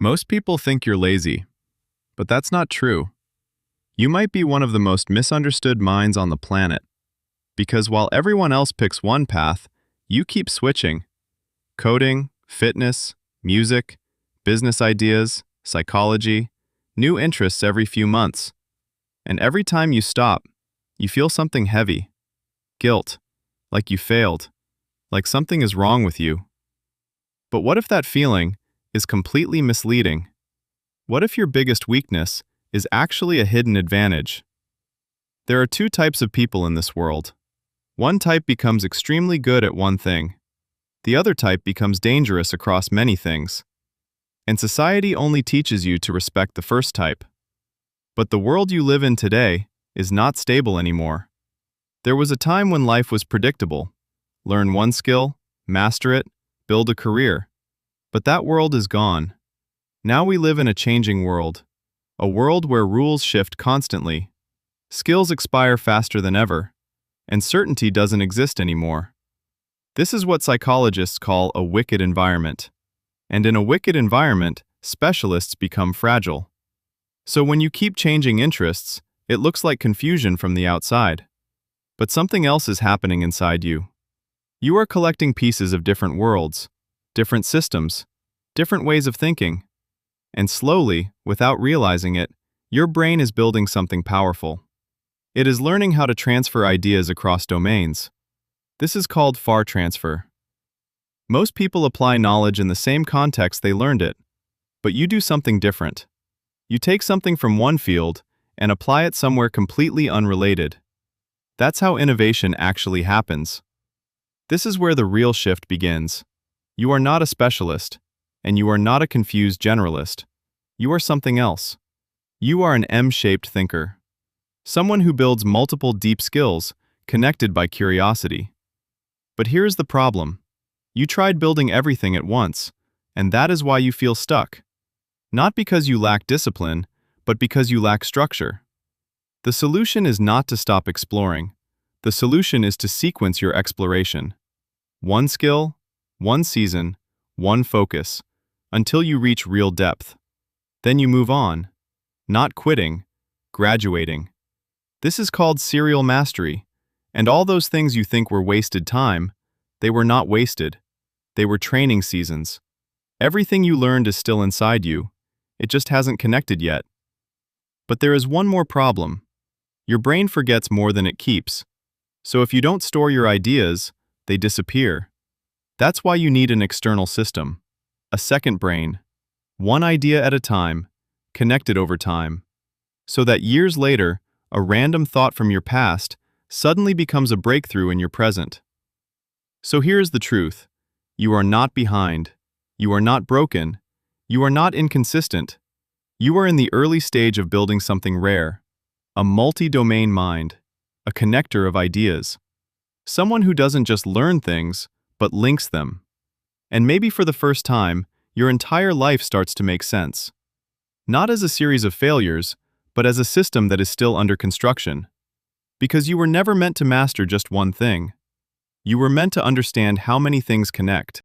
Most people think you're lazy, but that's not true. You might be one of the most misunderstood minds on the planet, because while everyone else picks one path, you keep switching. Coding, fitness, music, business ideas, psychology, new interests every few months. And every time you stop, you feel something heavy. Guilt, like you failed, like something is wrong with you. But what if that feeling is completely misleading? What if your biggest weakness is actually a hidden advantage? There are two types of people in this world. One type becomes extremely good at one thing. The other type becomes dangerous across many things. And society only teaches you to respect the first type. But the world you live in today is not stable anymore. There was a time when life was predictable. Learn one skill, master it, build a career. But that world is gone. Now we live in a changing world. A world where rules shift constantly. Skills expire faster than ever. And certainty doesn't exist anymore. This is what psychologists call a wicked environment. And in a wicked environment, specialists become fragile. So when you keep changing interests, it looks like confusion from the outside. But something else is happening inside you. You are collecting pieces of different worlds, different systems, different ways of thinking. And slowly, without realizing it, your brain is building something powerful. It is learning how to transfer ideas across domains. This is called far transfer. Most people apply knowledge in the same context they learned it, but you do something different. You take something from one field and apply it somewhere completely unrelated. That's how innovation actually happens. This is where the real shift begins. You are not a specialist, and you are not a confused generalist. You are something else. You are an M-shaped thinker. Someone who builds multiple deep skills, connected by curiosity. But here's the problem. You tried building everything at once, and that is why you feel stuck. Not because you lack discipline, but because you lack structure. The solution is not to stop exploring. The solution is to sequence your exploration. One skill, one season, one focus, until you reach real depth. Then you move on. Not quitting, graduating. This is called serial mastery, and all those things you think were wasted time, they were not wasted. They were training seasons. Everything you learned is still inside you. It just hasn't connected yet. But there is one more problem. Your brain forgets more than it keeps. So if you don't store your ideas, they disappear. That's why you need an external system. A second brain. One idea at a time, connected over time. So that years later, a random thought from your past suddenly becomes a breakthrough in your present. So here's the truth. You are not behind. You are not broken. You are not inconsistent. You are in the early stage of building something rare. A multi-domain mind. A connector of ideas. Someone who doesn't just learn things, but links them. And maybe for the first time, your entire life starts to make sense. Not as a series of failures, but as a system that is still under construction. Because you were never meant to master just one thing. You were meant to understand how many things connect.